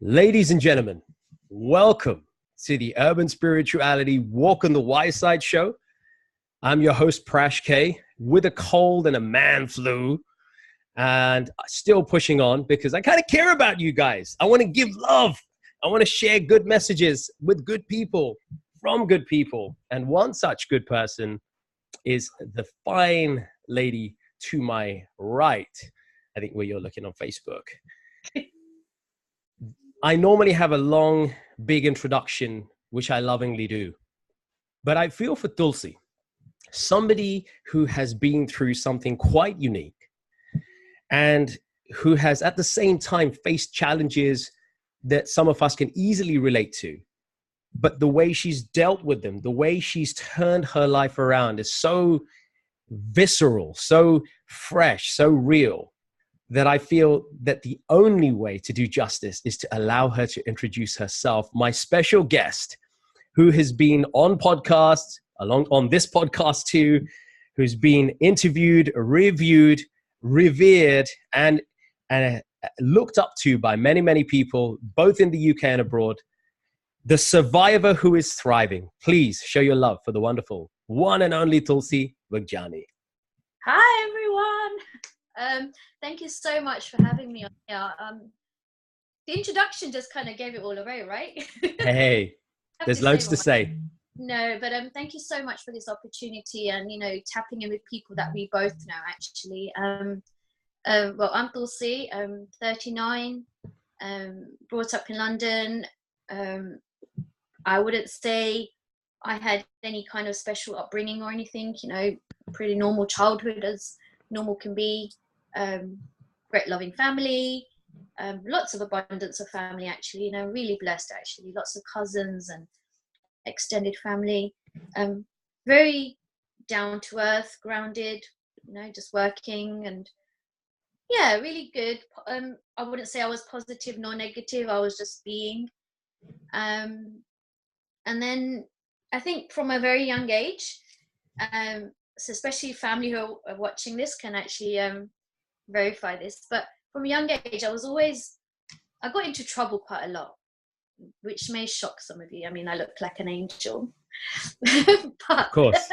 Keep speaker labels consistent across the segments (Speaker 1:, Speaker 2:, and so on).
Speaker 1: Ladies and gentlemen, welcome to the Urban Spirituality Walk on the Wise Side show. I'm your host, Prash K, with a cold and a man flu, and still pushing on because I kind of care about you guys. I want to give love. I want to share good messages with good people, from good people. And one such good person is the fine lady to my right. I think where you're looking on Facebook. I normally have a long, big introduction, which I lovingly do. But I feel for Tulsi, somebody who has been through something quite unique and who has at the same time faced challenges that some of us can easily relate to. But the way she's dealt with them, the way she's turned her life around is so visceral, so fresh, so real, that I feel that the only way to do justice is to allow her to introduce herself. My special guest, who has been on podcasts, on this podcast too, who's been interviewed, reviewed, revered, and looked up to by many, many people, both in the UK and abroad. The survivor who is thriving. Please show your love for the wonderful one and only Tulsi Vagjiani.
Speaker 2: Hi, everyone. Thank you so much for having me on here. The introduction just kind of gave it all away, right?
Speaker 1: Hey, there's loads to say.
Speaker 2: No, but thank you so much for this opportunity and, tapping in with people that we both know, actually. Well, I'm Tulsi, 39, brought up in London. I wouldn't say I had any kind of special upbringing or anything, pretty normal childhood as normal can be. Great loving family, lots of abundance of family, actually, really blessed, actually, lots of cousins and extended family, very down to earth, grounded, just working, and yeah, really good. I wouldn't say I was positive nor negative, I was just being. And then I think from a very young age, so especially family who are watching this can actually verify this, but from a young age I got into trouble quite a lot, which may shock some of you. I mean, I look like an angel.
Speaker 1: Of course.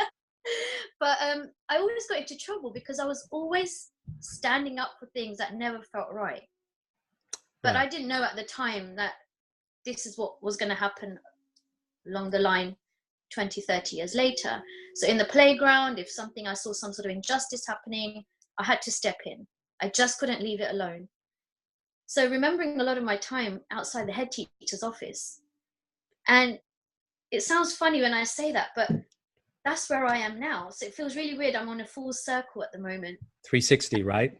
Speaker 2: But I always got into trouble because I was always standing up for things that never felt right, but I didn't know at the time that this is what was going to happen along the line 20, 30 years later. So in the playground, if I saw some sort of injustice happening, I had to step in. I just couldn't leave it alone. So remembering a lot of my time outside the head teacher's office, and it sounds funny when I say that, but that's where I am now. So it feels really weird. I'm on a full circle at the moment.
Speaker 1: 360, right?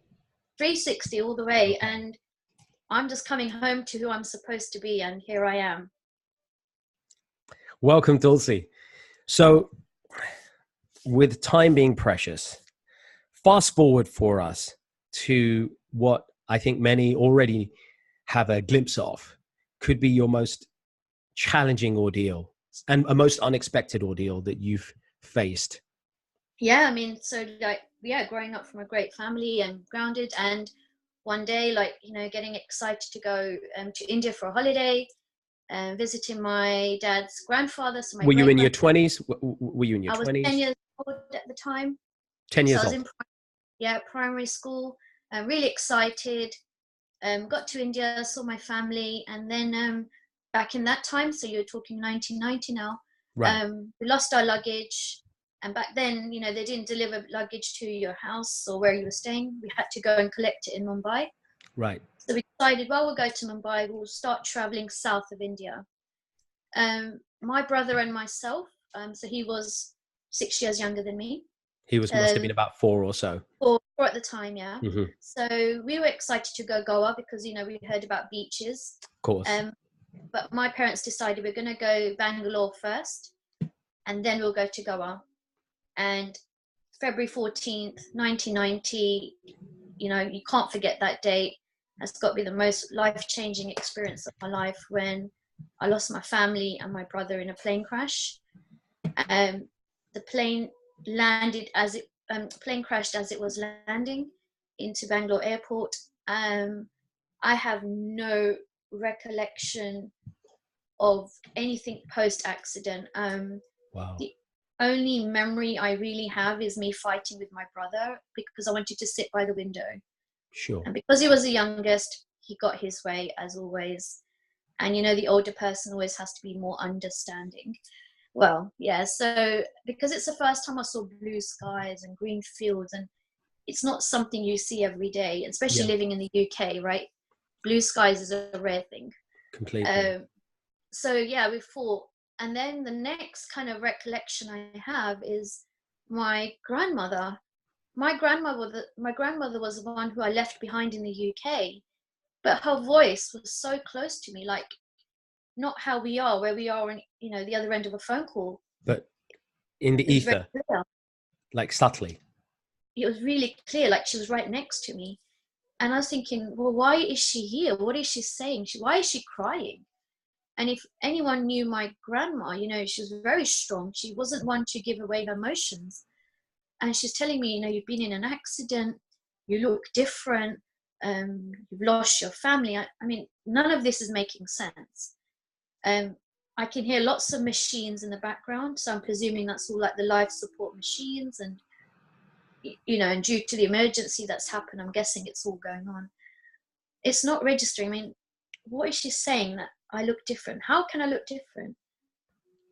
Speaker 2: 360 all the way. And I'm just coming home to who I'm supposed to be. And here I am.
Speaker 1: Welcome, Tulsi. So with time being precious, fast forward for us to what I think many already have a glimpse of could be your most challenging ordeal and a most unexpected ordeal that you've faced.
Speaker 2: Yeah, I mean, growing up from a great family and grounded, and one day, getting excited to go to India for a holiday, visiting my dad's grandfather. So
Speaker 1: were you in your 20s? Were you in your 20s?
Speaker 2: I was 10 years old at the time.
Speaker 1: 10 years
Speaker 2: old.
Speaker 1: I was
Speaker 2: in primary school. Really excited. Got to India, saw my family, and then back in that time, so you're talking 1990 now,
Speaker 1: right.
Speaker 2: We lost our luggage. And back then, they didn't deliver luggage to your house or where you were staying. We had to go and collect it in Mumbai.
Speaker 1: Right.
Speaker 2: So we decided, well, we'll go to Mumbai. We'll start traveling south of India. My brother and myself, so he was 6 years younger than me.
Speaker 1: He must have been about 4 or so.
Speaker 2: 4 at the time, yeah.
Speaker 1: Mm-hmm.
Speaker 2: So we were excited to go Goa because, we heard about beaches.
Speaker 1: Of course.
Speaker 2: But my parents decided we're going to go Bangalore first, and then we'll go to Goa. And February 14th, 1990, you can't forget that date. It's got to be the most life-changing experience of my life when I lost my family and my brother in a plane crash. The plane crashed as it was landing into Bangalore airport. I have no recollection of anything post-accident.
Speaker 1: Wow.
Speaker 2: The only memory I really have is me fighting with my brother because I wanted to sit by the window.
Speaker 1: Sure.
Speaker 2: And because he was the youngest, he got his way as always. And, you know, the older person always has to be more understanding. Well, yeah, so because it's the first time I saw blue skies and green fields, and it's not something you see every day, especially
Speaker 1: Yeah.
Speaker 2: living in the UK, right? Blue skies is a rare thing.
Speaker 1: Completely.
Speaker 2: So yeah, we fought. And then the next kind of recollection I have is my grandmother. My grandmother was the one who I left behind in the UK, but her voice was so close to me, like not how we are, where we are in, you know, the other end of a phone call.
Speaker 1: But in the
Speaker 2: It was very
Speaker 1: ether,
Speaker 2: clear.
Speaker 1: like subtly.
Speaker 2: It was really clear, like she was right next to me. And I was thinking, well, why is she here? What is she saying? Why is she crying? And if anyone knew my grandma, you know, she was very strong. She wasn't one to give away her emotions. And she's telling me, you know, you've been in an accident, you look different, you've lost your family. I mean, none of this is making sense. I can hear lots of machines in the background, so I'm presuming that's all like the life support machines, and you know, and due to the emergency that's happened, I'm guessing it's all going on. It's not registering. I mean, what is she saying that I look different? How can I look different?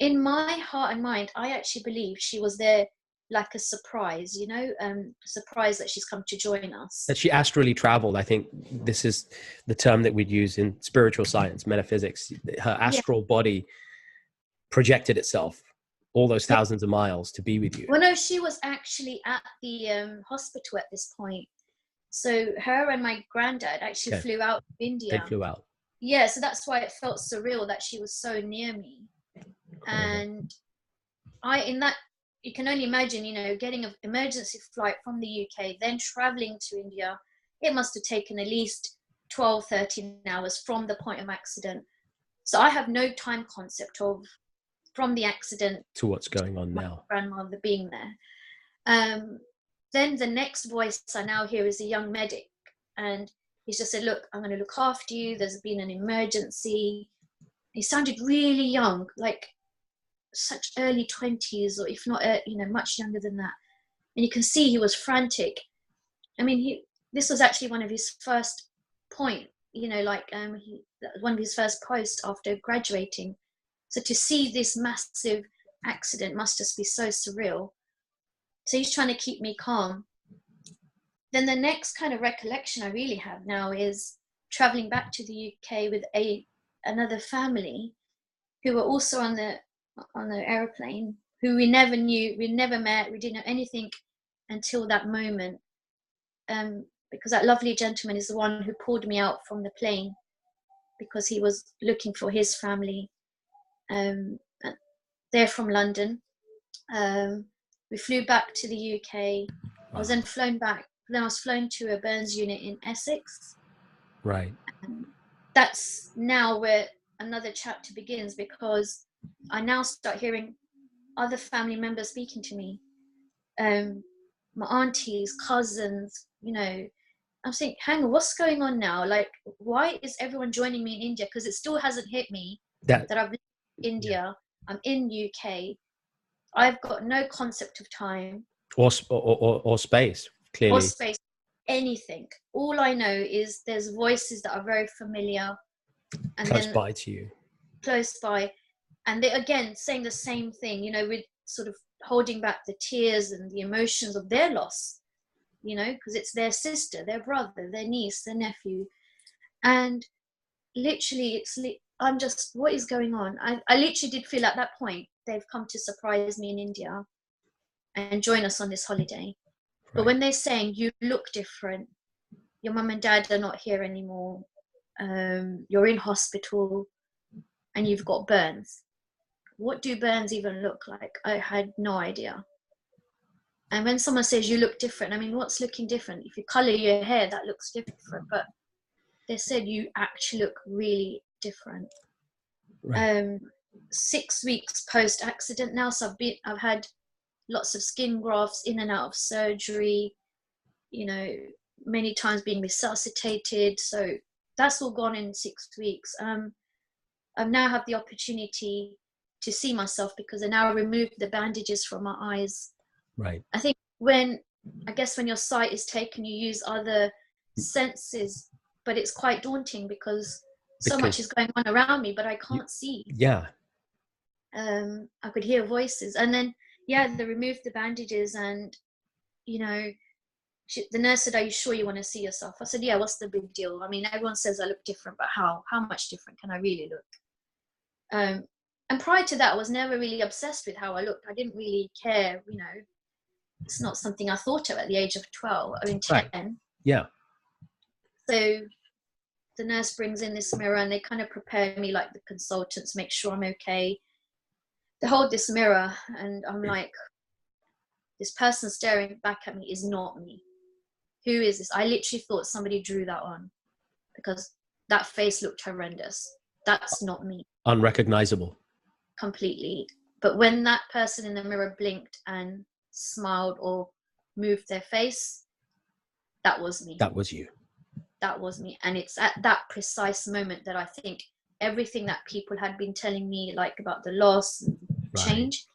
Speaker 2: In my heart and mind, I actually believe she was there like a surprise, you know, surprise that she's come to join us.
Speaker 1: That she astrally traveled. I think this is the term that we'd use in spiritual science, metaphysics. Her
Speaker 2: Yeah.
Speaker 1: astral body projected itself all those
Speaker 2: Yeah.
Speaker 1: thousands of miles to be with you.
Speaker 2: Well, no, she was actually at the hospital at this point. So her and my granddad actually flew out to
Speaker 1: They
Speaker 2: India.
Speaker 1: flew out.
Speaker 2: Yeah, so that's why it felt surreal that she was so near me.
Speaker 1: Incredible.
Speaker 2: And you can only imagine, you know, getting an emergency flight from the UK, then traveling to India. It must have taken at least 12, 13 hours from the point of accident. So I have no time concept of from the accident
Speaker 1: To what's going on
Speaker 2: my
Speaker 1: now.
Speaker 2: grandmother being there. Then the next voice I now hear is a young medic, and he's just said, look, I'm going to look after you. There's been an emergency. He sounded really young, like such early 20s, or if not, you know, much younger than that. And you can see he was frantic. I mean, this was actually one of his first point, you know, like one of his first posts after graduating. So to see this massive accident must just be so surreal. So he's trying to keep me calm. Then the next kind of recollection I really have now is traveling back to the UK with another family who were also on the aeroplane, who we never knew, we never met, we didn't know anything until that moment. Because that lovely gentleman is the one who pulled me out from the plane because he was looking for his family. They're from London. We flew back to the UK.
Speaker 1: Wow.
Speaker 2: I was then flown back. Then I was flown to a burns unit in Essex.
Speaker 1: Right.
Speaker 2: That's now where another chapter begins, because I now start hearing other family members speaking to me. My aunties, cousins, you know. I'm saying, hang on, what's going on now? Like, why is everyone joining me in India? Because it still hasn't hit me that I've been in India. Yeah. I'm in UK. I've got no concept of time
Speaker 1: or space, clearly.
Speaker 2: Or space, anything. All I know is there's voices that are very familiar, and
Speaker 1: close
Speaker 2: then
Speaker 1: by to you.
Speaker 2: Close by, and they're again saying the same thing. You know, with sort of holding back the tears and the emotions of their loss. You know, because it's their sister, their brother, their niece, their nephew, and literally, I'm just, what is going on? I literally did feel at that point they've come to surprise me in India and join us on this holiday. Right. But when they're saying you look different, your mum and dad are not here anymore, you're in hospital and you've got burns. What do burns even look like? I had no idea. And when someone says you look different, I mean, what's looking different? If you color your hair, that looks different. But they said you actually look really different. Right. 6 weeks post accident now, so I've had lots of skin grafts, in and out of surgery, you know, many times being resuscitated. So that's all gone in 6 weeks. I now have the opportunity to see myself because I now removed the bandages from my eyes.
Speaker 1: Right.
Speaker 2: I think I guess when your sight is taken, you use other senses, but it's quite daunting because so much is going on around me, but I can't see.
Speaker 1: Yeah.
Speaker 2: I could hear voices, and then they removed the bandages, and you know, the nurse said, "Are you sure you want to see yourself?" I said, "Yeah. What's the big deal? I mean, everyone says I look different, but how much different can I really look?" And prior to that, I was never really obsessed with how I looked. I didn't really care. You know, it's not something I thought of at the age of 12. I mean, 10.
Speaker 1: Right. Yeah.
Speaker 2: So the nurse brings in this mirror, and they kind of prepare me like the consultants, make sure I'm okay. They hold this mirror, and I'm like, this person staring back at me is not me. Who is this? I literally thought somebody drew that on because that face looked horrendous. That's not me.
Speaker 1: Unrecognizable.
Speaker 2: Completely. But when that person in the mirror blinked and smiled or moved their face, that was me.
Speaker 1: That was you.
Speaker 2: That was me. And it's at that precise moment that I think everything that people had been telling me, like about the loss and change,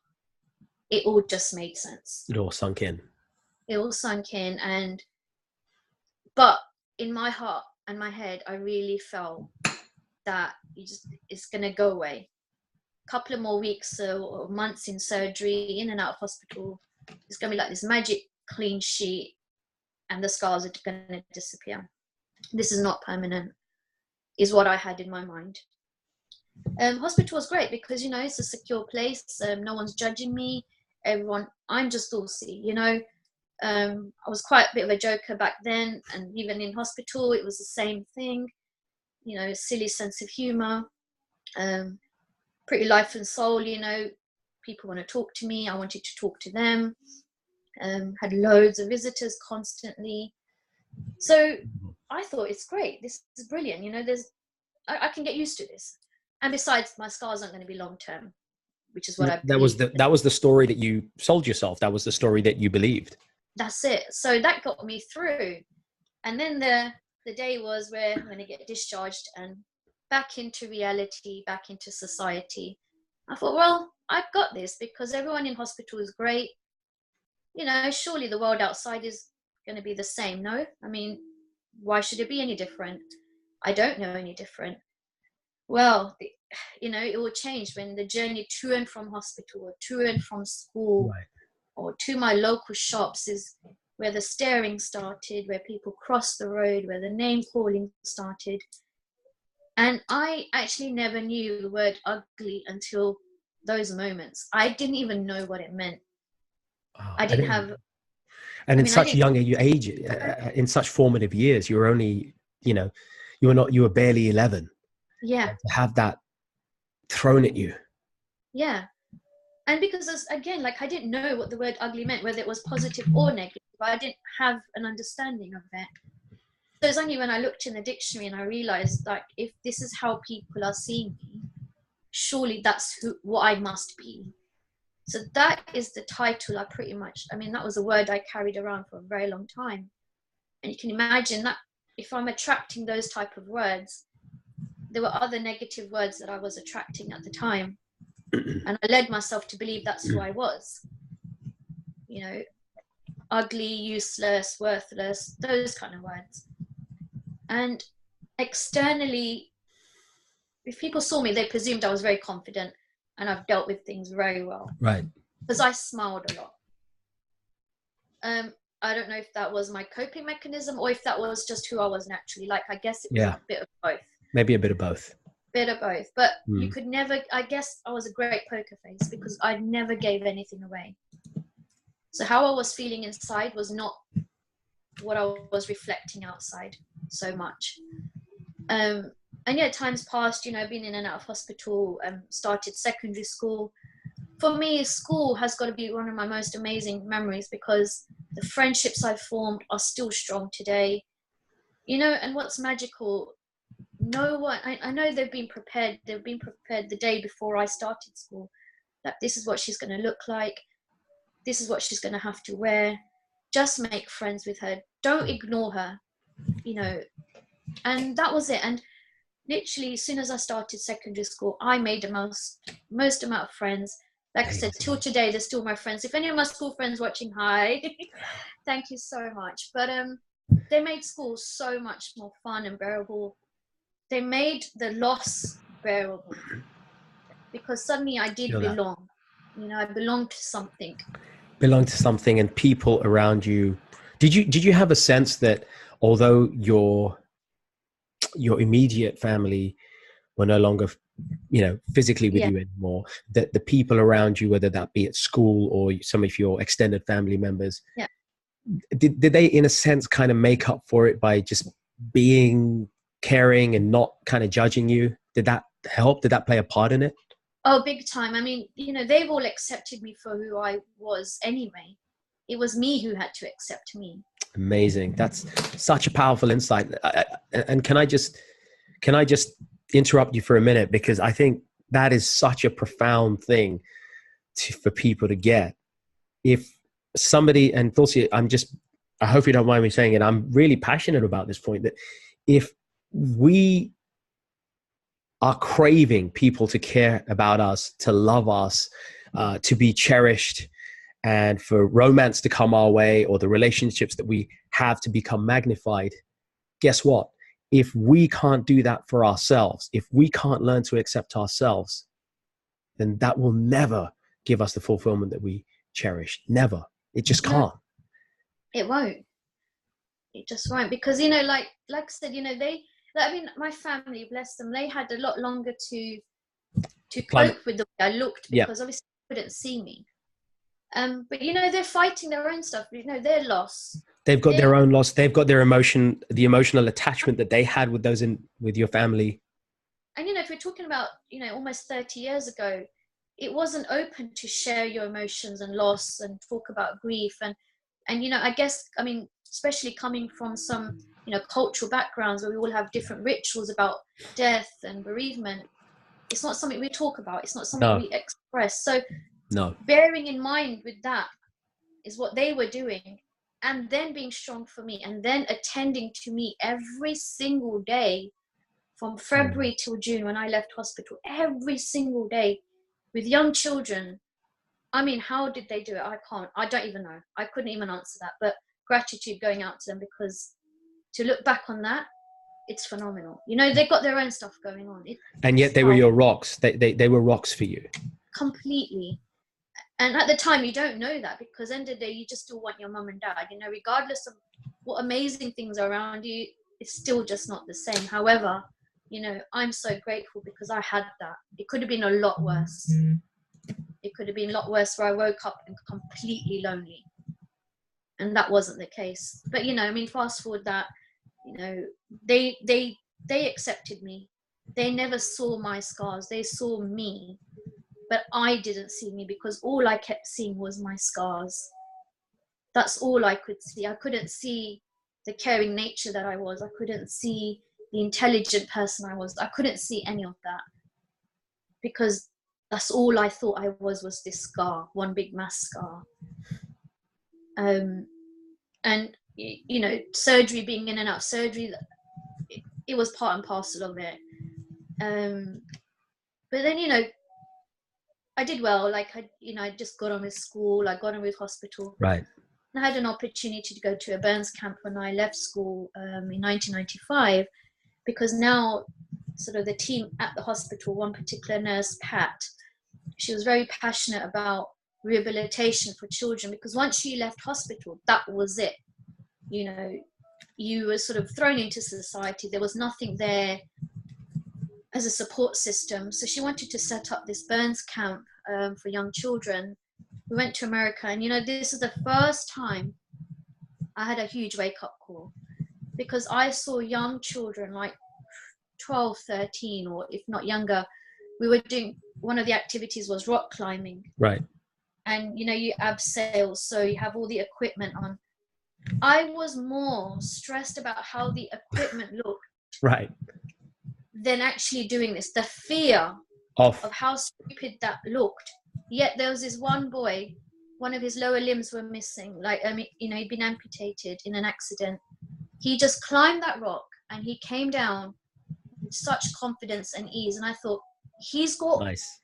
Speaker 2: it all just made sense.
Speaker 1: It all sunk in.
Speaker 2: It all sunk in. But in my heart and my head, I really felt that it's going to go away. A couple of more weeks or months in surgery, in and out of hospital. It's going to be like this magic clean sheet, and the scars are going to disappear. This is not permanent, is what I had in my mind. Hospital was great because, you know, it's a secure place. No one's judging me. I'm just Tulsi, you know. I was quite a bit of a joker back then, and even in hospital, it was the same thing. You know, silly sense of humor, pretty life and soul. You know, people want to talk to me. I wanted to talk to them. Had loads of visitors constantly. So I thought, it's great. This is brilliant. You know, I can get used to this. And besides, my scars aren't going to be long term, which is what I believed.
Speaker 1: That was the story that you sold yourself. That was the story that you believed.
Speaker 2: That's it. So that got me through. And then the day was where I'm going to get discharged and back into reality, back into society. I thought, well, I've got this because everyone in hospital is great. You know, surely the world outside is going to be the same. No, I mean, why should it be any different? I don't know any different. Well, you know, it all changed when the journey to and from hospital or to and from school or to my local shops is where the staring started, where people crossed the road, where the name calling started. And I actually never knew the word ugly until those moments. I didn't even know what it meant. I didn't have...
Speaker 1: And in such young age, in such formative years, you were only, you know, you were barely 11.
Speaker 2: Yeah.
Speaker 1: To have that thrown at you. Yeah.
Speaker 2: And because, again, like I didn't know what the word ugly meant, whether it was positive or negative. I didn't have an understanding of that. So it's only when I looked in the dictionary and I realized, like, if this is how people are seeing me, surely that's what I must be. So that is the title I mean, that was a word I carried around for a very long time. And you can imagine that if I'm attracting those type of words, there were other negative words that I was attracting at the time. And I led myself to believe that's who I was. You know, ugly, useless, worthless, those kind of words. And externally, if people saw me, they presumed I was very confident and I've dealt with things very well.
Speaker 1: Right.
Speaker 2: Because I smiled a lot. I don't know if that was my coping mechanism or if that was just who I was naturally. Like, I guess it was a bit of both.
Speaker 1: Maybe a bit of both.
Speaker 2: But you could never... I guess I was a great poker face because I never gave anything away. So how I was feeling inside was not what I was reflecting outside so much. And yeah, times passed, you know, been in and out of hospital, started secondary school. For me, school has got to be one of my most amazing memories because the friendships I've formed are still strong today. You know, and what's magical, no one... I know they've been prepared the day before I started school, that this is what she's going to look like, this is what she's going to have to wear. Just make friends with her. Don't ignore her. You know, And that was it. And literally, as soon as I started secondary school, I made the most amount of friends. Like I said, till today, they're still my friends. If any of my school friends watching, hi, thank you so much. But they made school so much more fun and bearable. They made the loss bearable, because suddenly I did belong. You know, I belonged to something.
Speaker 1: Belong to something, and people around you. Did you have a sense that although your immediate family were no longer, you know, physically with you anymore, that the people around you, whether that be at school or some of your extended family members, did they in a sense kind of make up for it by just being caring and not kind of judging you? Did that help? Did that play a part in it?
Speaker 2: Oh, big time. I mean, you know, they've all accepted me for who I was anyway. It was me who had to accept me.
Speaker 1: Amazing. That's such a powerful insight. And can I just interrupt you for a minute, because I think that is such a profound thing for people to get. If somebody, and Tulsi, I hope you don't mind me saying it, I'm really passionate about this point, that if we are craving people to care about us, to love us, to be cherished, and for romance to come our way, or the relationships that we have to become magnified, guess what? If we can't do that for ourselves, if we can't learn to accept ourselves, then that will never give us the fulfillment that we cherish. Never. It just can't.
Speaker 2: It won't. It just won't. Because, you know, like I said, you know, my family, bless them, they had a lot longer to cope with the way I looked, because obviously they couldn't see me. But, you know, they're fighting their own stuff. You know, their loss.
Speaker 1: They've got their own loss. They've got their emotion, the emotional attachment that they had with with your family.
Speaker 2: And, you know, if we're talking about, you know, almost 30 years ago, it wasn't open to share your emotions and loss and talk about grief. And, you know, I guess, I mean, especially coming from some, you know, cultural backgrounds where we all have different rituals about death and bereavement, it's not something we talk about. It's not something we express. So bearing in mind with that is what they were doing, and then being strong for me, and then attending to me every single day from February till June when I left hospital, every single day with young children. I mean, how did they do it? I don't even know. I couldn't even answer that. But gratitude going out to them, because to look back on that, it's phenomenal. You know, they've got their own stuff going on.
Speaker 1: And yet they were your rocks. They were rocks for you.
Speaker 2: Completely. And at the time, you don't know that, because end of the day, you just still want your mum and dad. You know, regardless of what amazing things are around you, it's still just not the same. However, you know, I'm so grateful because I had that. It could have been a lot worse. It could have been a lot worse where I woke up and completely lonely. And that wasn't the case. But, you know, I mean, fast forward that, you know, they accepted me. They never saw my scars. They saw me. But I didn't see me, because all I kept seeing was my scars. That's all I could see. I couldn't see the caring nature that I was. I couldn't see the intelligent person I was. I couldn't see any of that, because that's all I thought I was this scar, one big mass scar. And, you know, surgery, being in and out of surgery, it was part and parcel of it. But then, you know, I did well. Like, I just got on with school. I got on with hospital.
Speaker 1: Right.
Speaker 2: And I had an opportunity to go to a burns camp when I left school in 1995, because now sort of the team at the hospital, one particular nurse, Pat, she was very passionate about rehabilitation for children, because once you left hospital, that was it. You know, you were sort of thrown into society. There was nothing there as a support system. So she wanted to set up this burns camp for young children. We went to America, and, you know, this is the first time I had a huge wake-up call, because I saw young children like 12, 13, or if not younger. We were doing, one of the activities was rock climbing.
Speaker 1: Right.
Speaker 2: And, you know, you abseil, so you have all the equipment on. I was more stressed about how the equipment looked.
Speaker 1: Right.
Speaker 2: Than actually doing this. The fear of how stupid that looked. Yet there was this one boy, one of his lower limbs were missing. Like, you know, he'd been amputated in an accident. He just climbed that rock, and he came down with such confidence and ease. And I thought, he's got,
Speaker 1: Nice.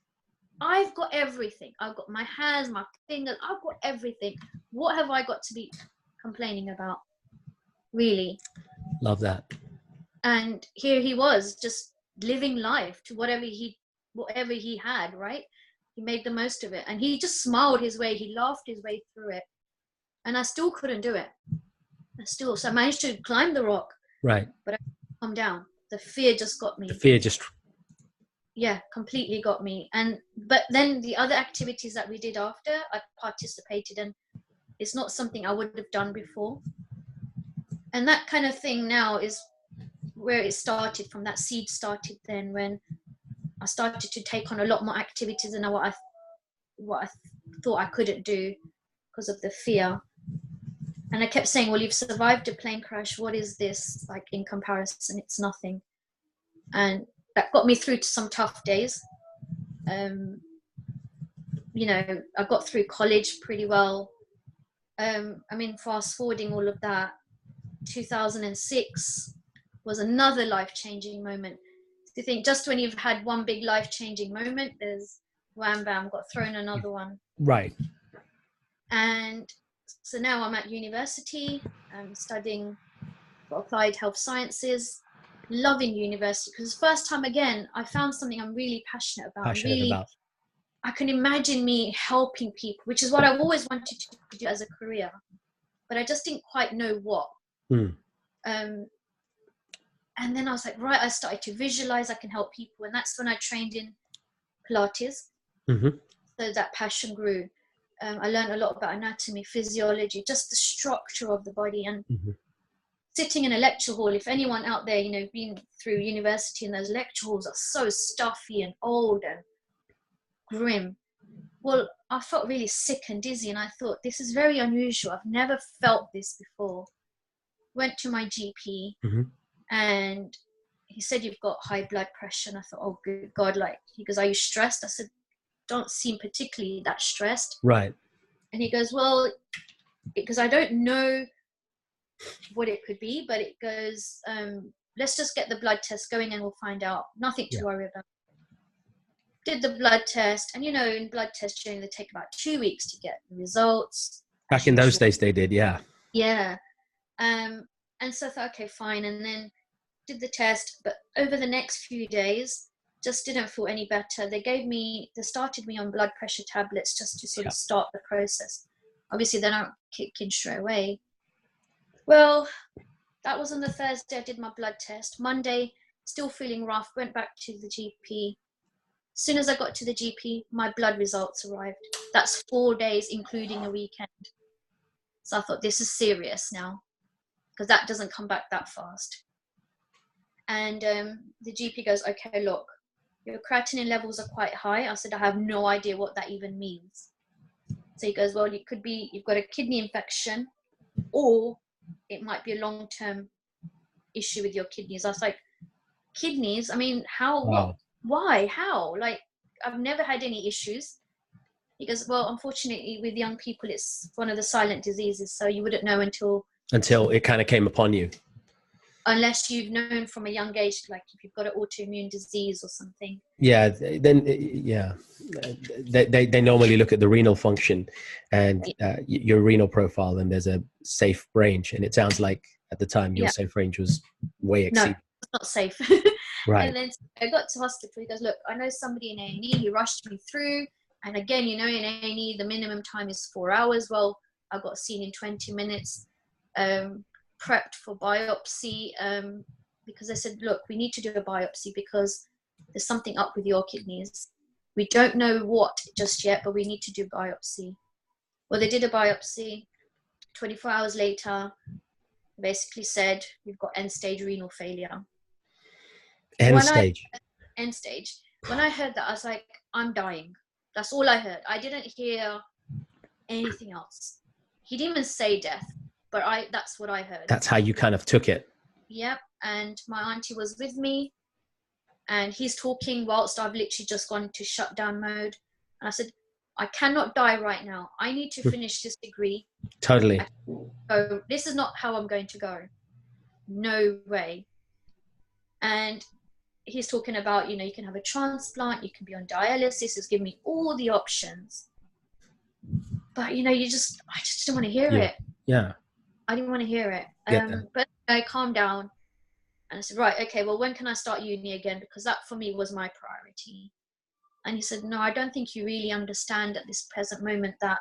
Speaker 2: I've got everything. I've got my hands, my fingers, I've got everything. What have I got to be complaining about? Really?
Speaker 1: Love that.
Speaker 2: And here he was, just living life to whatever he had, right? He made the most of it. And he just smiled his way, he laughed his way through it. And I still couldn't do it. So I managed to climb the rock.
Speaker 1: Right.
Speaker 2: But I couldn't come down. The fear just got me.
Speaker 1: The fear just...
Speaker 2: Yeah, completely got me. But then the other activities that we did after, I participated in. It's not something I would have done before. And that kind of thing now is where it started from. That seed started then when I started to take on a lot more activities than what I thought I couldn't do because of the fear. And I kept saying, well, you've survived a plane crash. What is this? Like, in comparison, it's nothing. And that got me through to some tough days. You know, I got through college pretty well. I mean, fast forwarding all of that, 2006 was another life-changing moment. You think just when you've had one big life-changing moment, there's wham bam, got thrown another one.
Speaker 1: Right.
Speaker 2: And so now I'm at university, I'm studying for applied health sciences, loving university, because first time again, I found something I'm really passionate about. I can imagine me helping people, which is what I've always wanted to do as a career, but I just didn't quite know what. And then I was like, right, I started to visualize I can help people. And that's when I trained in Pilates.
Speaker 1: Mm-hmm.
Speaker 2: So that passion grew. I learned a lot about anatomy, physiology, just the structure of the body. And sitting in a lecture hall, if anyone out there, you know, been through university, and those lecture halls are so stuffy and old and grim. Well, I felt really sick and dizzy. And I thought, this is very unusual. I've never felt this before. Went to my GP. And he said, you've got high blood pressure. And I thought, oh, good God. Like, he goes, are you stressed? I said, don't seem particularly that stressed.
Speaker 1: Right.
Speaker 2: And he goes, well, because I don't know what it could be, but it goes, let's just get the blood test going and we'll find out. Nothing to worry about. Did the blood test. And, you know, in blood tests, generally they take about 2 weeks to get the results.
Speaker 1: Back in those days, they did, yeah.
Speaker 2: Yeah. And so I thought, okay, fine. And then did the test. But over the next few days, just didn't feel any better. They started me on blood pressure tablets just to sort of start the process. Obviously, they don't kick in straight away. Well, that was on the Thursday I did my blood test. Monday, still feeling rough, went back to the GP. As soon as I got to the GP, my blood results arrived. That's 4 days, including a weekend. So I thought, this is serious now, because that doesn't come back that fast. And the GP goes, okay, look, your creatinine levels are quite high. I said, I have no idea what that even means. So he goes, well, it could be you've got a kidney infection, or it might be a long-term issue with your kidneys. I was like, kidneys? I mean, how?
Speaker 1: Wow.
Speaker 2: What? Why? How? Like, I've never had any issues. He goes, well, unfortunately, with young people, it's one of the silent diseases, so you wouldn't know until
Speaker 1: it kind of came upon you.
Speaker 2: Unless you've known from a young age, like if you've got an autoimmune disease or something.
Speaker 1: Yeah, then they normally look at the renal function and your renal profile, and there's a safe range. And it sounds like at the time your safe range was way exceeded.
Speaker 2: No, it's not safe.
Speaker 1: Right.
Speaker 2: And then I got to hospital. He goes, look, I know somebody in A&E. He rushed me through. And again, you know, in A&E, the minimum time is 4 hours. Well, I got seen in 20 minutes. Prepped for biopsy because they said, look, we need to do a biopsy because there's something up with your kidneys. We don't know what just yet, but we need to do biopsy. Well, they did a biopsy. 24 hours later, basically said, you've got end-stage renal failure. End stage. When I heard that, I was like, I'm dying. That's all I heard. I didn't hear anything else. He didn't even say death. But that's what I heard.
Speaker 1: That's how you kind of took it.
Speaker 2: Yep. And my auntie was with me and he's talking whilst I've literally just gone to shutdown mode. And I said, I cannot die right now. I need to finish this degree.
Speaker 1: Totally.
Speaker 2: So this is not how I'm going to go. No way. And he's talking about, you can have a transplant, you can be on dialysis. He's giving me all the options. But, I just didn't want to hear it.
Speaker 1: Yeah.
Speaker 2: I didn't want to hear it. But I calmed down and I said, right, okay, well, when can I start uni again? Because that for me was my priority. And he said, no, I don't think you really understand at this present moment that,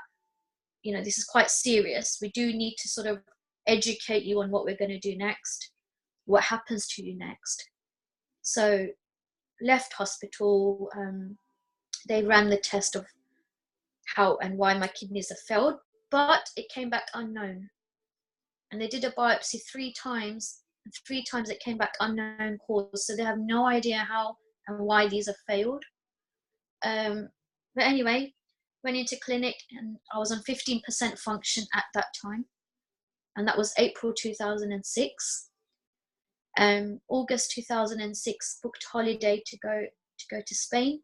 Speaker 2: this is quite serious. We do need to sort of educate you on what we're going to do next, what happens to you next. So left hospital. They ran the test of how and why my kidneys have failed, but it came back unknown. And they did a biopsy 3 times, and 3 times it came back unknown cause. So they have no idea how and why these have failed. But anyway, went into clinic and I was on 15% function at that time. And that was April 2006. August 2006, booked holiday to go to Spain.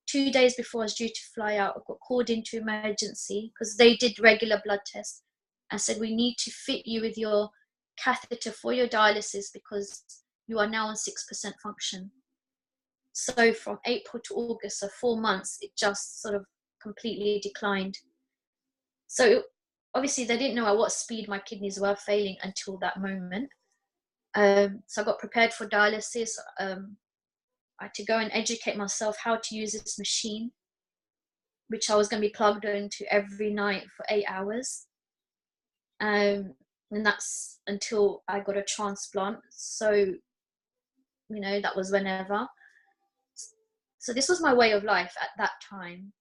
Speaker 2: 2 days before I was due to fly out, I got called into emergency because they did regular blood tests and said, we need to fit you with your catheter for your dialysis because you are now on 6% function. So from April to August, so 4 months, it just sort of completely declined. So obviously they didn't know at what speed my kidneys were failing until that moment. So I got prepared for dialysis. I had to go and educate myself how to use this machine, which I was going to be plugged into every night for 8 hours. And that's until I got a transplant. So, that was whenever. So this was my way of life at that time.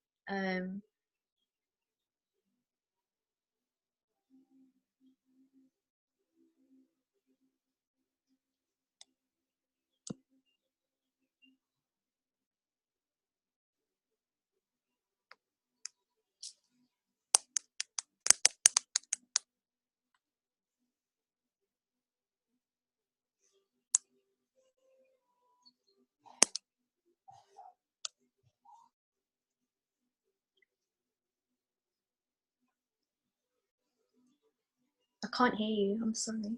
Speaker 2: I can't hear you. I'm sorry.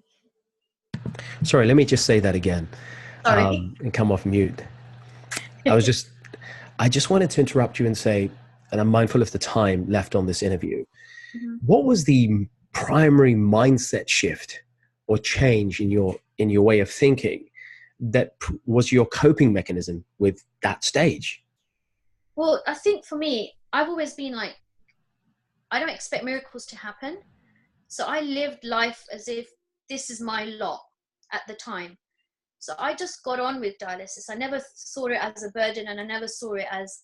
Speaker 1: Sorry, let me just say that again.
Speaker 2: Sorry.
Speaker 1: And come off mute. I just wanted to interrupt you and say, and I'm mindful of the time left on this interview.
Speaker 2: Mm-hmm.
Speaker 1: What was the primary mindset shift or change in your way of thinking that was your coping mechanism with that stage?
Speaker 2: Well, I think for me, I've always been like, I don't expect miracles to happen. So I lived life as if this is my lot at the time. So I just got on with dialysis. I never saw it as a burden, and I never saw it as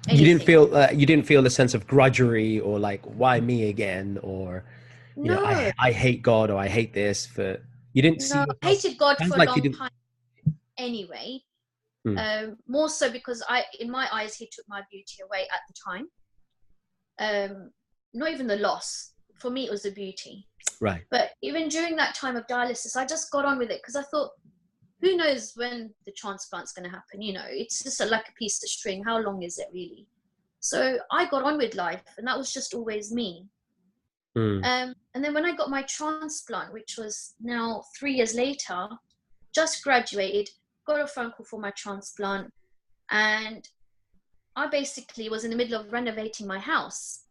Speaker 2: anything.
Speaker 1: You didn't feel a sense of grudgery or like, why me again? Or,
Speaker 2: No.
Speaker 1: I hate God, or I hate this. You didn't see
Speaker 2: No, I
Speaker 1: yourself.
Speaker 2: hated God
Speaker 1: Sounds
Speaker 2: for a
Speaker 1: like you
Speaker 2: long
Speaker 1: didn't.
Speaker 2: time anyway. More so because in my eyes, he took my beauty away at the time. Not even the loss. For me, it was the beauty.
Speaker 1: Right.
Speaker 2: But even during that time of dialysis, I just got on with it because I thought, who knows when the transplant's going to happen? It's just like a piece of string. How long is it really? So I got on with life, and that was just always me. And then when I got my transplant, which was now 3 years later, just graduated, got a phone call for my transplant, and I basically was in the middle of renovating my house.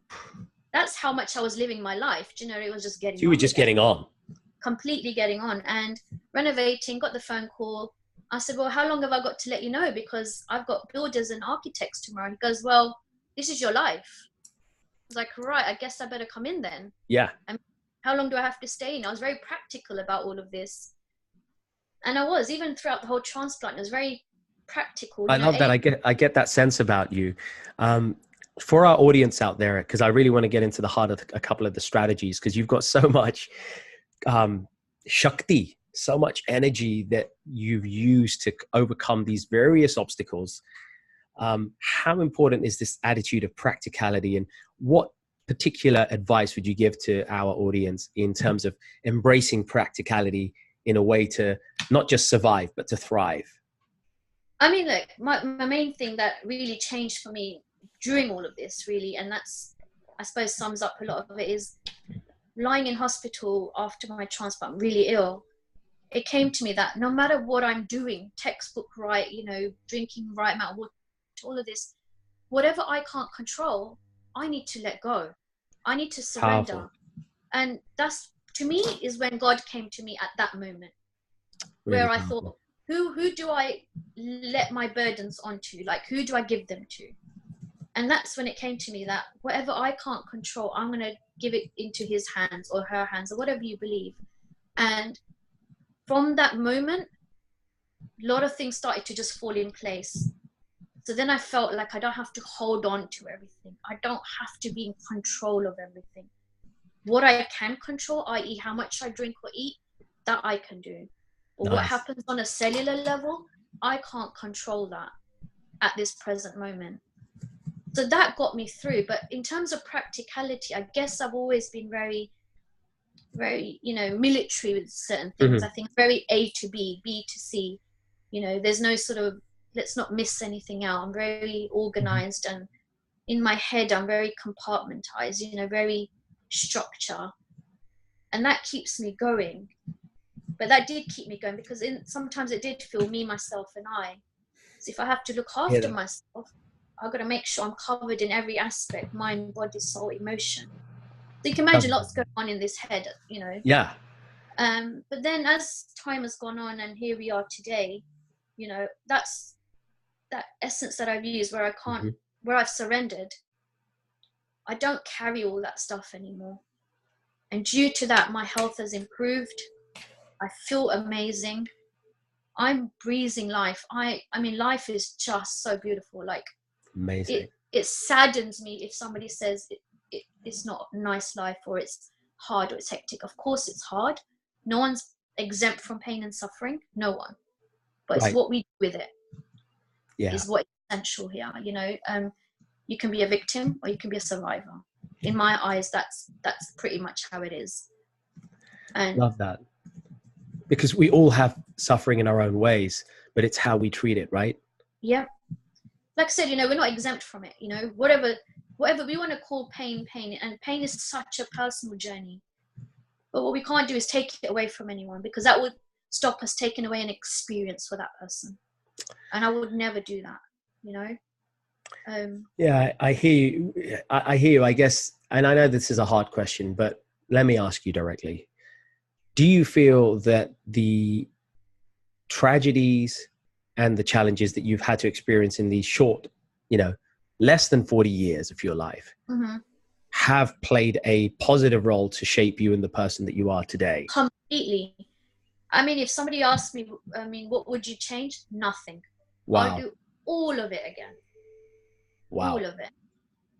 Speaker 2: That's how much I was living my life. It was just getting on.
Speaker 1: You were just getting on.
Speaker 2: Completely getting on and renovating, got the phone call. I said, well, how long have I got to let you know? Because I've got builders and architects tomorrow. He goes, well, this is your life. I was like, right, I guess I better come in then.
Speaker 1: Yeah.
Speaker 2: And how long do I have to stay in? I was very practical about all of this. And I was, even throughout the whole transplant, it was very practical.
Speaker 1: I love that. I get that sense about you. For our audience out there, because I really want to get into the heart of a couple of the strategies, because you've got so much shakti, so much energy that you've used to overcome these various obstacles. How important is this attitude of practicality, and what particular advice would you give to our audience in terms of embracing practicality in a way to not just survive, but to thrive?
Speaker 2: I mean, look, my main thing that really changed for me during all of this, really, and that's, I suppose, sums up a lot of it, is lying in hospital after my transplant, really ill. it came to me that no matter what I'm doing, textbook right, you know, drinking right amount of water, all of this, whatever I can't control, I need to let go. I need to surrender.
Speaker 1: Powerful.
Speaker 2: And that's, to me, is when God came to me at that moment,
Speaker 1: Really
Speaker 2: where I
Speaker 1: powerful.
Speaker 2: thought, who do I let my burdens onto? Like, who do I give them to? And that's when it came to me that whatever I can't control, I'm going to give it into his hands or her hands or whatever you believe. And from that moment, a lot of things started to just fall in place. So then I felt like I don't have to hold on to everything. I don't have to be in control of everything. What I can control, i.e. how much I drink or eat, that I can do. Or what
Speaker 1: Nice.
Speaker 2: happens on a cellular level, I can't control that at this present moment. So that got me through. But in terms of practicality, I guess I've always been very, very, you know, military with certain things. I think very A to B, B to C. You know, there's no sort of, let's not miss anything out. I'm very organized, and in my head, I'm very compartmentized, you know, very structure. And that keeps me going. But that did keep me going, because sometimes it did feel me, myself, and I. So if I have to look after myself, I've got to make sure I'm covered in every aspect, mind, body, soul, emotion. So you can imagine lots going on in this head, you know.
Speaker 1: Yeah.
Speaker 2: But then as time has gone on and here we are today, you know, that's that essence that I've used where I can't, where I've surrendered. I don't carry all that stuff anymore. And due to that, my health has improved. I feel amazing. I'm breathing life. I mean, life is just so beautiful. Like,
Speaker 1: amazing.
Speaker 2: It saddens me if somebody says it's not a nice life, or it's hard, or it's hectic. Of course it's hard. No one's exempt from pain and suffering. No one. But it's what we do with it is what's essential here. You know, you can be a victim or you can be a survivor. In my eyes, that's pretty much how it is. And
Speaker 1: love that. Because we all have suffering in our own ways, but it's how we treat it, right?
Speaker 2: Yeah. Like I said, you know, we're not exempt from it. You know, whatever we want to call pain, and pain is such a personal journey. But what we can't do is take it away from anyone, because that would stop us taking away an experience for that person. And I would never do that, you know?
Speaker 1: Yeah, I hear you. I hear you, I guess. And I know this is a hard question, but let me ask you directly. Do you feel that the tragedies and the challenges that you've had to experience in these short, you know, less than 40 years of your life have played a positive role to shape you in the person that you are today?
Speaker 2: Completely. I mean, if somebody asked me, I mean, what would you change? Nothing.
Speaker 1: Wow.
Speaker 2: I'll do all of it again.
Speaker 1: Wow.
Speaker 2: All of it.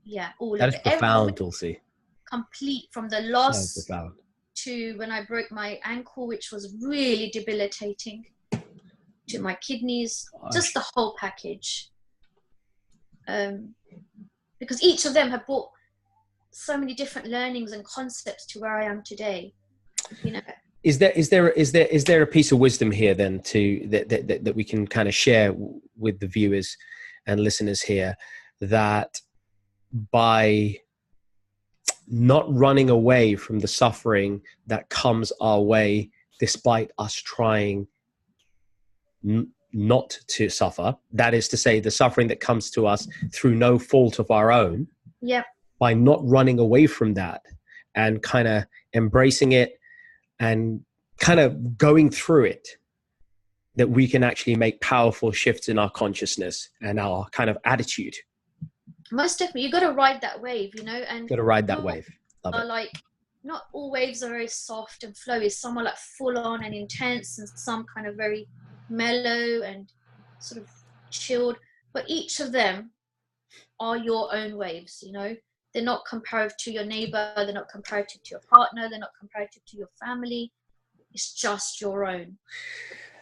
Speaker 2: Yeah, all of it.
Speaker 1: That is profound, Tulsi.
Speaker 2: Complete, from the loss
Speaker 1: So profound.
Speaker 2: to when I broke my ankle, which was really debilitating, to my kidneys, just the whole package. Because each of them have brought so many different learnings and concepts to where I am today. You know.
Speaker 1: Is there a piece of wisdom here then that we can kind of share with the viewers and listeners here, that by not running away from the suffering that comes our way, despite us trying not to suffer, that is to say, the suffering that comes to us through no fault of our own, by not running away from that and kind of embracing it and kind of going through it, that we can actually make powerful shifts in our consciousness and our kind of attitude.
Speaker 2: Most definitely. You got to ride that wave, you know, and
Speaker 1: got to ride that wave. Love it.
Speaker 2: Like, not all waves are very soft and flowy. Some are like full on and intense, and some kind of very mellow and sort of chilled. But each of them are your own waves, you know. They're not comparative to your neighbor. They're not comparative to your partner. They're not comparative to your family. It's just your own.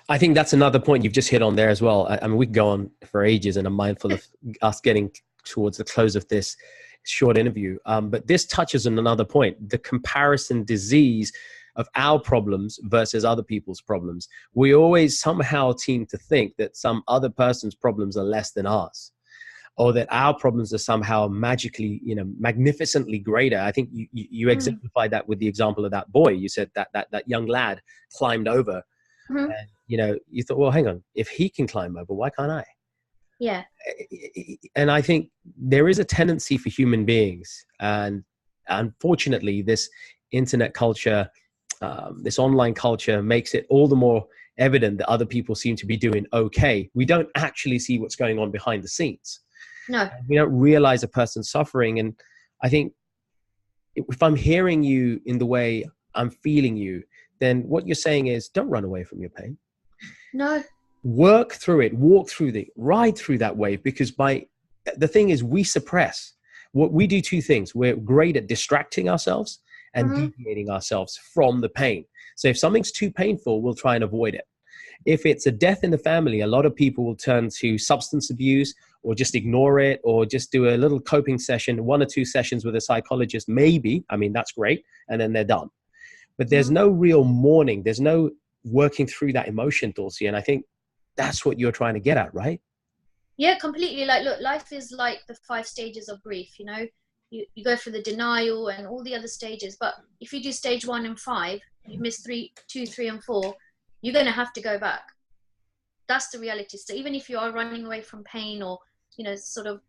Speaker 1: I think that's another point you've just hit on there as well. I mean, we could go on for ages, and I'm mindful of us getting towards the close of this short interview. But this touches on another point, the comparison disease of our problems versus other people's problems. We always somehow seem to think that some other person's problems are less than ours, or that our problems are somehow magically, you know, magnificently greater. I think you exemplified that with the example of that boy. You said that young lad climbed over
Speaker 2: Mhm.
Speaker 1: And, you know, you thought, well, hang on, if he can climb over, why can't I?
Speaker 2: Yeah.
Speaker 1: And I think there is a tendency for human beings, and unfortunately, this internet culture, this online culture makes it all the more evident that other people seem to be doing okay. We don't actually see what's going on behind the scenes.
Speaker 2: No.
Speaker 1: We don't realize a person's suffering. And I think if I'm hearing you in the way I'm feeling you, then what you're saying is don't run away from your pain.
Speaker 2: No.
Speaker 1: Work through it, walk through the, ride through that wave, because the thing is, we suppress. What we do, two things. We're great at distracting ourselves and
Speaker 2: Mhm.
Speaker 1: deviating ourselves from the pain. So if something's too painful, we'll try and avoid it. If it's a death in the family, a lot of people will turn to substance abuse, or just ignore it, or just do a little coping session, 1 or 2 sessions with a psychologist, maybe. I mean, that's great. And then they're done. But there's no real mourning. There's no working through that emotion, Dulcie. And I think that's what you're trying to get at, right?
Speaker 2: Yeah, completely. Like, look, life is like the 5 stages of grief, you know. You go through the denial and all the other stages, but if you do stage 1 and 5, you miss 2, 3, and 4, you're going to have to go back. That's the reality. So even if you are running away from pain, or, you know, sort of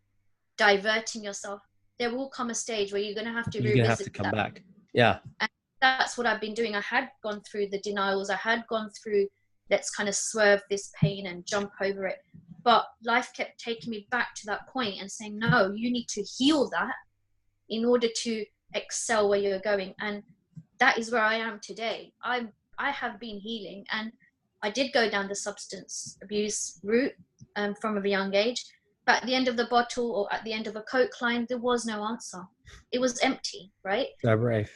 Speaker 2: diverting yourself, there will come a stage where you're going to have to
Speaker 1: You're going to have to
Speaker 2: revisit
Speaker 1: come
Speaker 2: that.
Speaker 1: back. Yeah.
Speaker 2: And that's what I've been doing. I had gone through the denials. I had gone through, let's kind of swerve this pain and jump over it. But life kept taking me back to that point and saying, no, you need to heal that in order to excel where you're going. And that is where I am today. I have been healing, and I did go down the substance abuse route from a young age. But at the end of the bottle, or at the end of a Coke line, there was no answer. It was empty, right?
Speaker 1: So brave.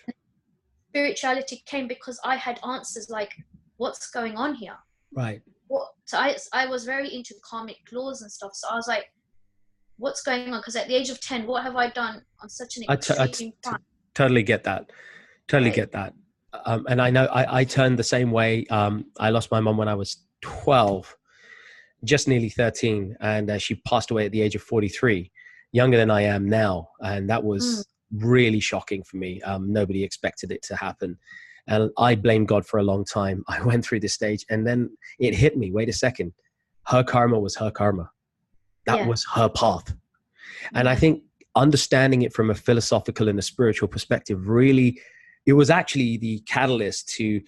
Speaker 2: Spirituality came because I had answers like, what's going on here?
Speaker 1: Right.
Speaker 2: So I was very into karmic laws and stuff. So I was like, what's going on? Because at the age of 10, what have I done on such an extreme time?
Speaker 1: Totally get that. Totally
Speaker 2: Right.
Speaker 1: get that. And I know I turned the same way. I lost my mom when I was 12, just nearly 13. And she passed away at the age of 43, younger than I am now. And that was really shocking for me. Nobody expected it to happen. And I blamed God for a long time. I went through this stage, and then it hit me. Wait a second. Her karma was her karma. That was her path. And I think understanding it from a philosophical and a spiritual perspective, really, it was actually the catalyst to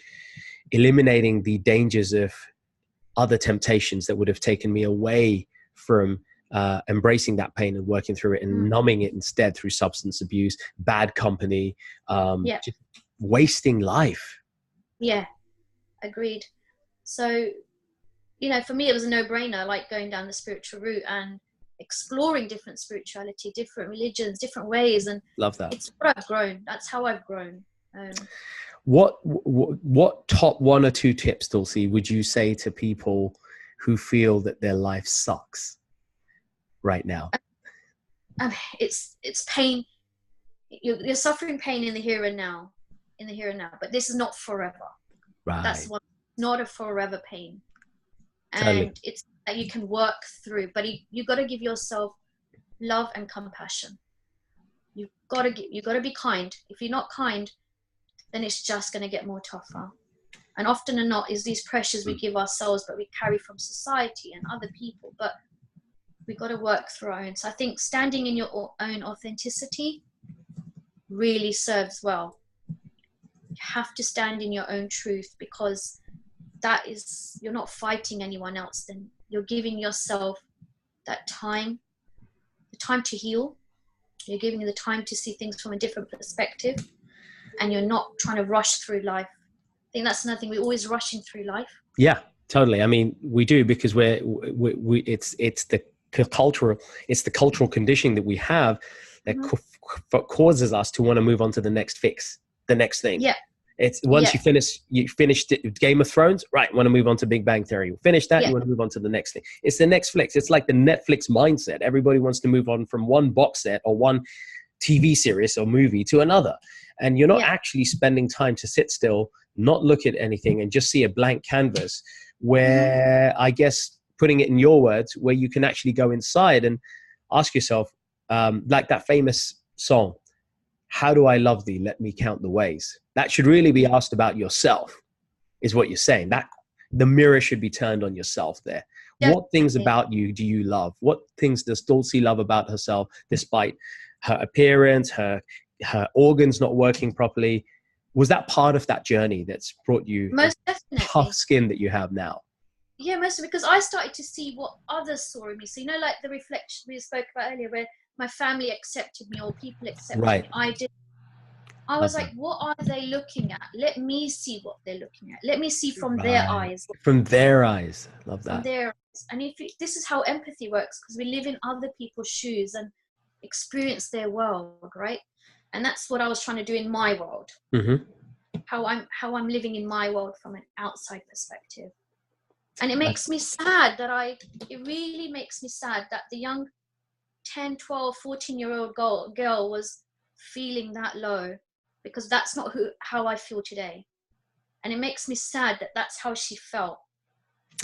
Speaker 1: eliminating the dangers of other temptations that would have taken me away from embracing that pain and working through it, and numbing it instead through substance abuse, bad company, just wasting life.
Speaker 2: Yeah, agreed. So, you know, for me, it was a no-brainer, like going down the spiritual route and exploring different spirituality, different religions, different ways. And
Speaker 1: love that.
Speaker 2: It's what I've grown. That's how I've grown.
Speaker 1: What top 1 or 2 tips, Dulcie, would you say to people who feel that their life sucks right now?
Speaker 2: It's pain. You're suffering pain in the here and now, but this is not forever.
Speaker 1: Right.
Speaker 2: That's not a forever pain. And
Speaker 1: totally.
Speaker 2: It's that you can work through, but you got to give yourself love and compassion. You've got to be kind. If you're not kind, then it's just going to get more tougher. And often or not is these pressures we give ourselves, but we carry from society and other people, but we got to work through our own. So I think standing in your own authenticity really serves well. You have to stand in your own truth, because that is, you're not fighting anyone else. Then you're giving yourself that time, the time to heal. You're giving you the time to see things from a different perspective, and you're not trying to rush through life. I think that's another thing. We're always rushing through life. Yeah,
Speaker 1: totally. I mean, we do, because it's the cultural conditioning that we have that causes us to want to move on to the next fix, the next thing.
Speaker 2: Yeah.
Speaker 1: It's once you finished Game of Thrones, right? Want to move on to Big Bang Theory. You finish that, you want to move on to the next thing. It's the next flicks. It's like the Netflix mindset. Everybody wants to move on from one box set or one TV series or movie to another. And you're not actually spending time to sit still, not look at anything, and just see a blank canvas where, I guess, putting it in your words, where you can actually go inside and ask yourself, like that famous song, how do I love thee? Let me count the ways. That should really be asked about yourself, is what you're saying. That the mirror should be turned on yourself there. What things
Speaker 2: Definitely.
Speaker 1: about you do you love? What things does Dulcie love about herself, despite her appearance, her organs not working properly? Was that part of that journey that's brought you
Speaker 2: Most
Speaker 1: tough
Speaker 2: definitely.
Speaker 1: skin that you have now?
Speaker 2: Yeah, mostly because I started to see what others saw in me. So, you know, like the reflection we spoke about earlier, where my family accepted me or people accepted
Speaker 1: Right.
Speaker 2: me. I
Speaker 1: Love
Speaker 2: was
Speaker 1: that.
Speaker 2: like, what are they looking at? Let me see what they're looking at. Let me see from their
Speaker 1: Right.
Speaker 2: eyes.
Speaker 1: From their eyes. Love
Speaker 2: From
Speaker 1: that.
Speaker 2: their eyes. And this is how empathy works, because we live in other people's shoes and experience their world, right? And that's what I was trying to do in my world.
Speaker 1: Mm-hmm.
Speaker 2: How I'm living in my world from an outside perspective. And it makes me sad it really makes me sad that the young 10, 12, 14-year-old girl was feeling that low, because that's not how I feel today. And it makes me sad that that's how she felt.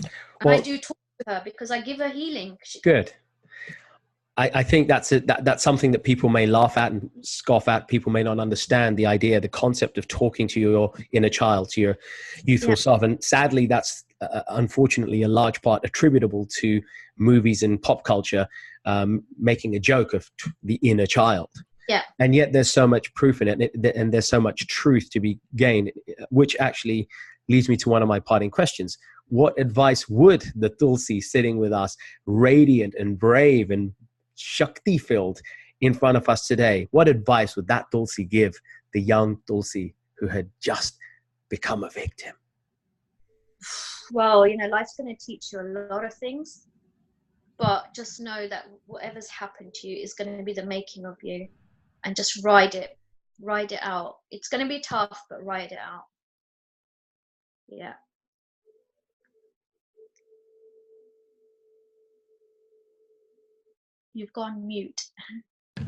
Speaker 2: And I
Speaker 1: Well,
Speaker 2: do talk to her because I give her healing.
Speaker 1: good. I think that's it. That's something that people may laugh at and scoff at. People may not understand the idea, the concept of talking to your inner child, to your youthful self. And sadly, that's unfortunately a large part attributable to movies and pop culture, making a joke of the inner child.
Speaker 2: Yeah.
Speaker 1: And yet there's so much proof in it, and there's so much truth to be gained, which actually leads me to one of my parting questions. What advice would the Tulsi sitting with us, radiant and brave and Shakti filled in front of us today, what advice would that Tulsi give the young Tulsi who had just become a victim?
Speaker 2: Well, you know, life's going to teach you a lot of things, but just know that whatever's happened to you is going to be the making of you, and just ride it out. It's going to be tough, but ride it out. Yeah. You've gone mute.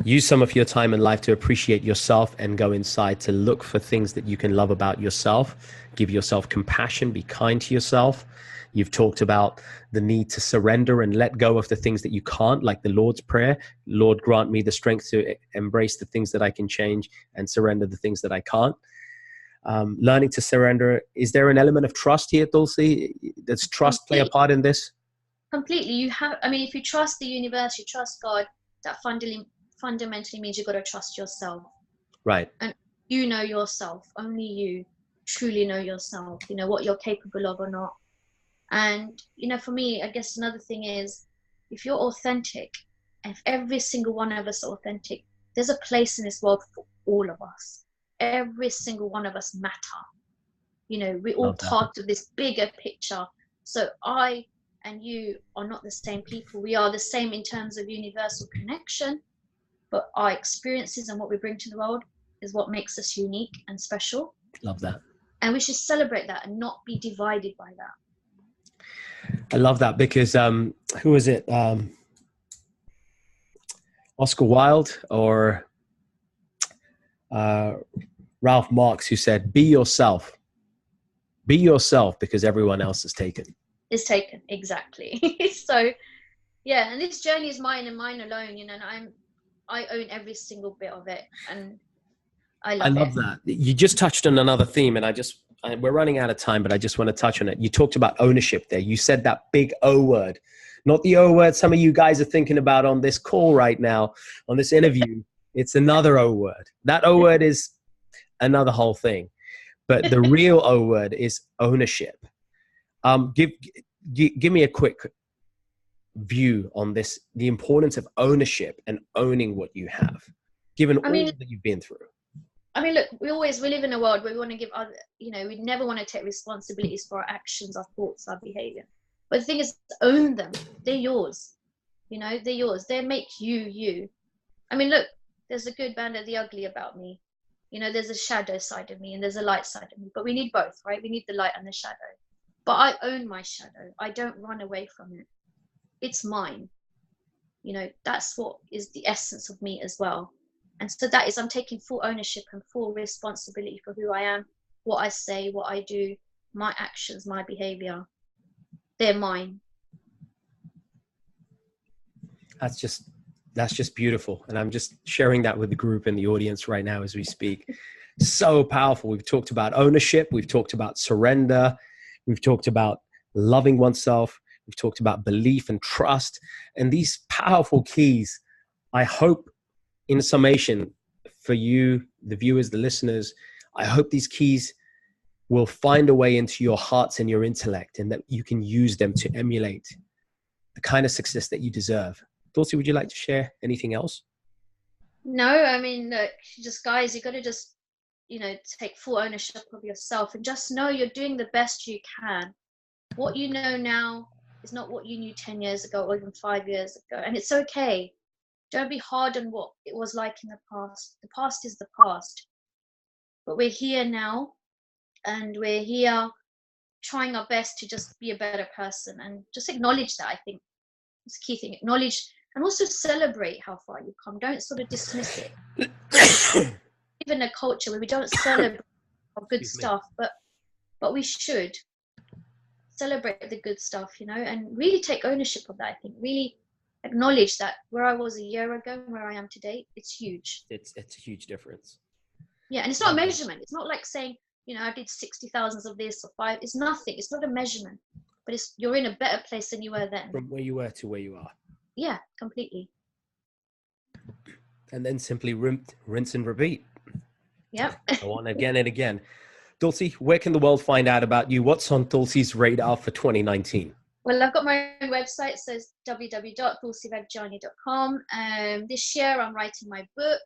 Speaker 1: Use some of your time in life to appreciate yourself and go inside to look for things that you can love about yourself. Give yourself compassion, be kind to yourself. You've talked about the need to surrender and let go of the things that you can't, like the Lord's Prayer. Lord, grant me the strength to embrace the things that I can change and surrender the things that I can't. Learning to surrender. Is there an element of trust here, Tulsi? Does trust play a part in this?
Speaker 2: Completely. If you trust the universe, you trust God, that fundamentally means you've got to trust yourself.
Speaker 1: Right.
Speaker 2: And you know yourself. Only you truly know yourself. You know what you're capable of or not. And, you know, for me, I guess another thing is, if you're authentic, if every single one of us are authentic, there's a place in this world for all of us. Every single one of us matter. You know, we're all part of this bigger picture. So I and you are not the same people. We are the same in terms of universal connection, but our experiences and what we bring to the world is what makes us unique and special.
Speaker 1: Love that.
Speaker 2: And we should celebrate that and not be divided by that.
Speaker 1: I love that, because who is it? Oscar Wilde or Ralph Marx, who said, be yourself. Be yourself, because everyone else is taken.
Speaker 2: Is taken, exactly. So, yeah, and this journey is mine and mine alone, you know, and I own every single bit of it, and I love
Speaker 1: that. You just touched on another theme, and we're running out of time, but I just want to touch on it. You talked about ownership there. You said that big O word, not the O word some of you guys are thinking about on this call right now, on this interview. It's another O word. That O word is another whole thing. But the real O word is ownership. Give me a quick view on this, the importance of ownership and owning what you have, given all that you've been through.
Speaker 2: I mean, look, we live in a world where we want to give other, you know, we never want to take responsibilities for our actions, our thoughts, our behavior. But the thing is, own them. They're yours. You know, they're yours. They make you, you. I mean, look, there's the good, bad, and the ugly about me. You know, there's a shadow side of me and there's a light side of me. But we need both, right? We need the light and the shadow. But I own my shadow. I don't run away from it. It's mine. You know, that's what is the essence of me as well. And so that is, I'm taking full ownership and full responsibility for who I am, what I say, what I do, my actions, my behavior. They're mine.
Speaker 1: That's just beautiful. And I'm just sharing that with the group and the audience right now as we speak. So powerful. We've talked about ownership. We've talked about surrender. We've talked about loving oneself. We've talked about belief and trust, and these powerful keys. I hope, in summation, for you, the viewers, the listeners, I hope these keys will find a way into your hearts and your intellect, and that you can use them to emulate the kind of success that you deserve. Tulsi, would you like to share anything else?
Speaker 2: No, I mean, look, just guys, you got to just, take full ownership of yourself and just know you're doing the best you can. What you know now is not what you knew 10 years ago or even 5 years ago. And it's okay. Don't be hard on what it was like in the past. The past is the past. But we're here now, and we're here trying our best to just be a better person, and just acknowledge that. I think it's a key thing. Acknowledge and also celebrate how far you've come. Don't sort of dismiss it. We live in a culture where we don't celebrate good stuff, but we should celebrate the good stuff, and really take ownership of that. I think really acknowledge that where I was a year ago and where I am today, it's huge.
Speaker 1: It's a huge difference.
Speaker 2: Yeah, and it's not a measurement. It's not like saying, I did 60,000 of this or 5. It's nothing. It's not a measurement, but you're in a better place than you were then.
Speaker 1: From where you were to where you are.
Speaker 2: Yeah, completely.
Speaker 1: And then simply rinse and repeat.
Speaker 2: Yeah.
Speaker 1: Go on again and again. Tulsi, where can the world find out about you? What's on Tulsi's radar for 2019?
Speaker 2: Well, I've got my own website, so it's www.tulsivagjiani.com. This year, I'm writing my book.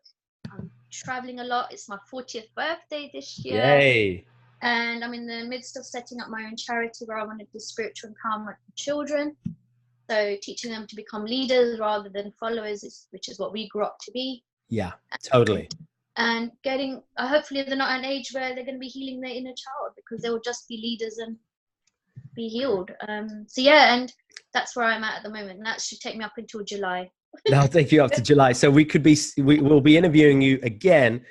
Speaker 2: I'm traveling a lot. It's my 40th birthday this year.
Speaker 1: Yay.
Speaker 2: And I'm in the midst of setting up my own charity where I want to do spiritual empowerment for children. So teaching them to become leaders rather than followers, which is what we grew up to be.
Speaker 1: Yeah, totally.
Speaker 2: And hopefully they're not at an age where they're going to be healing their inner child, because they will just be leaders and be healed. So yeah, and that's where I'm at the moment. And that should take me up until July.
Speaker 1: That'll take you up to July. So we will be interviewing you again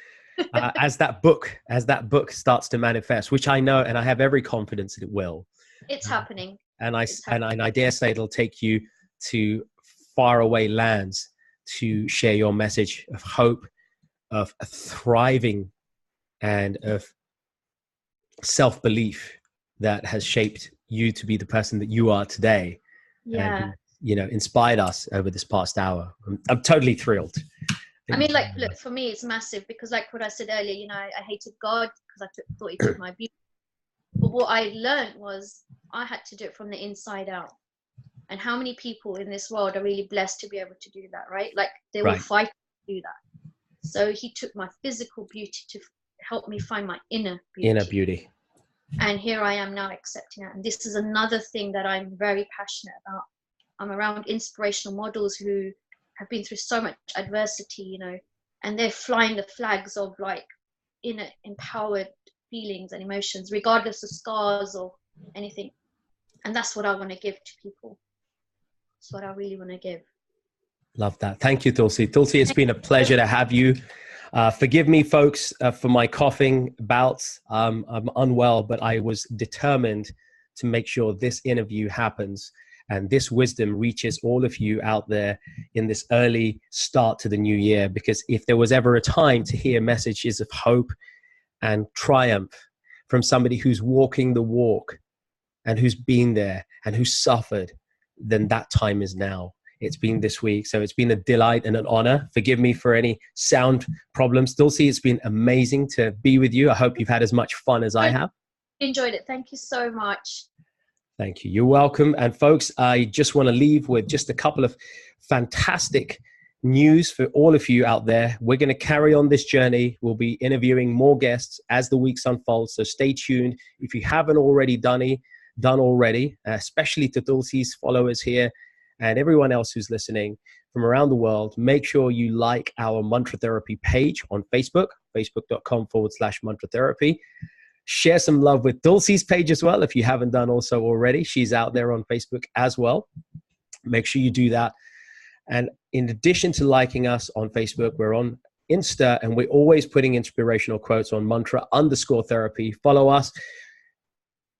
Speaker 1: as that book starts to manifest, which I know, and I have every confidence that it will.
Speaker 2: It's happening.
Speaker 1: And I dare say it'll take you to faraway lands to share your message of hope, of thriving, and of self-belief that has shaped you to be the person that you are today.
Speaker 2: Yeah.
Speaker 1: And, inspired us over this past hour. I'm totally thrilled.
Speaker 2: I mean, look, for me, it's massive, because like what I said earlier, I hated God because I thought he took my beauty. But what I learned was I had to do it from the inside out. And how many people in this world are really blessed to be able to do that, right? Like they will fight to do that. So he took my physical beauty to help me find my inner beauty. And here I am now accepting that. And this is another thing that I'm very passionate about. I'm around inspirational models who have been through so much adversity, and they're flying the flags of like inner empowered feelings and emotions, regardless of scars or anything. And that's what I want to give to people. That's what I really want to give.
Speaker 1: Love that. Thank you, Tulsi. Tulsi, it's been a pleasure to have you. Forgive me, folks, for my coughing bouts. I'm unwell, but I was determined to make sure this interview happens and this wisdom reaches all of you out there in this early start to the new year. Because if there was ever a time to hear messages of hope and triumph from somebody who's walking the walk and who's been there and who's suffered, then that time is now. It's been this week. So it's been a delight and an honor. Forgive me for any sound problems. Tulsi, it's been amazing to be with you. I hope you've had as much fun as I have.
Speaker 2: Enjoyed it. Thank you so much.
Speaker 1: Thank you. You're welcome. And folks, I just want to leave with just a couple of fantastic news for all of you out there. We're going to carry on this journey. We'll be interviewing more guests as the weeks unfold. So stay tuned. If you haven't already done already, especially to Tulsi's followers here and everyone else who's listening from around the world, make sure you like our Mantra Therapy page on Facebook, facebook.com/Mantra Therapy. Share some love with Tulsi's page as well, if you haven't done also already. She's out there on Facebook as well. Make sure you do that. And in addition to liking us on Facebook, we're on Insta, and we're always putting inspirational quotes on mantra_therapy. Follow us.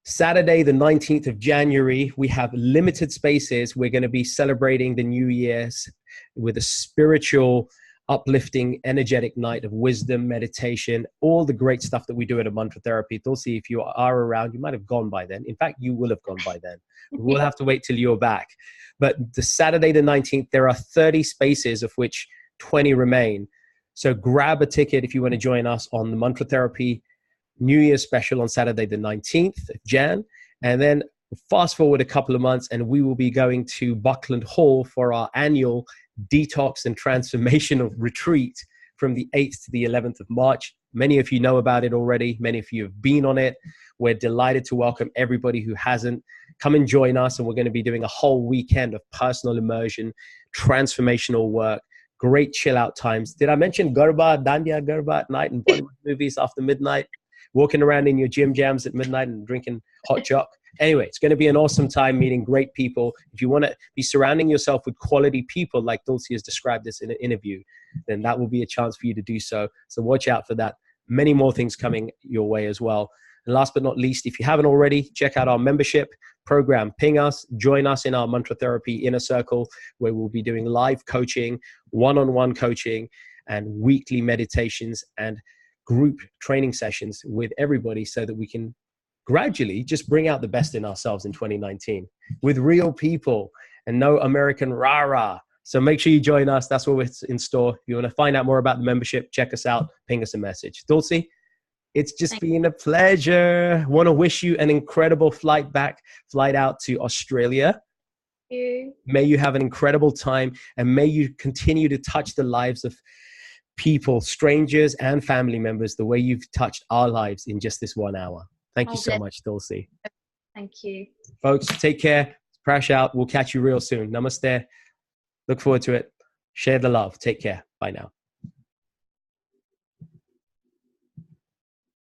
Speaker 1: Saturday, the 19th of January, we have limited spaces. We're going to be celebrating the New Year's with a spiritual uplifting, energetic night of wisdom, meditation, all the great stuff that we do at a mantra therapy. Tulsi, if you are around, you might have gone by then. In fact, you will have gone by then. We'll have to wait till you're back. But the Saturday the 19th, there are 30 spaces, of which 20 remain. So grab a ticket if you want to join us on the mantra therapy New Year's special on Saturday the 19th of Jan. And then fast forward a couple of months and we will be going to Buckland Hall for our annual detox and transformational retreat from the 8th to the 11th of March. Many of you know about it already. Many of you have been on it. We're delighted to welcome everybody who hasn't. Come and join us, and we're going to be doing a whole weekend of personal immersion, transformational work, great chill out times. Did I mention Garba, Dandiya Garba at night and Bollywood movies after midnight? Walking around in your gym jams at midnight and drinking hot choc. Anyway, it's going to be an awesome time meeting great people. If you want to be surrounding yourself with quality people like Tulsi has described this in an interview, then that will be a chance for you to do so. So watch out for that. Many more things coming your way as well. And last but not least, if you haven't already, check out our membership program. Ping us, join us in our mantra therapy inner circle, where we'll be doing live coaching, one-on-one coaching, and weekly meditations and group training sessions with everybody, so that we can gradually just bring out the best in ourselves in 2019 with real people and no American rah-rah. So make sure you join us. That's what's in store. If you want to find out more about the membership, check us out, ping us a message. Tulsi, it's just been a pleasure. Want to wish you an incredible flight out to Australia.
Speaker 2: Thank you.
Speaker 1: May you have an incredible time, and may you continue to touch the lives of people, strangers and family members, the way you've touched our lives in just this 1 hour. Thank you so much, Tulsi.
Speaker 2: Thank you.
Speaker 1: Folks, take care. Prash out. We'll catch you real soon. Namaste. Look forward to it. Share the love. Take care. Bye now.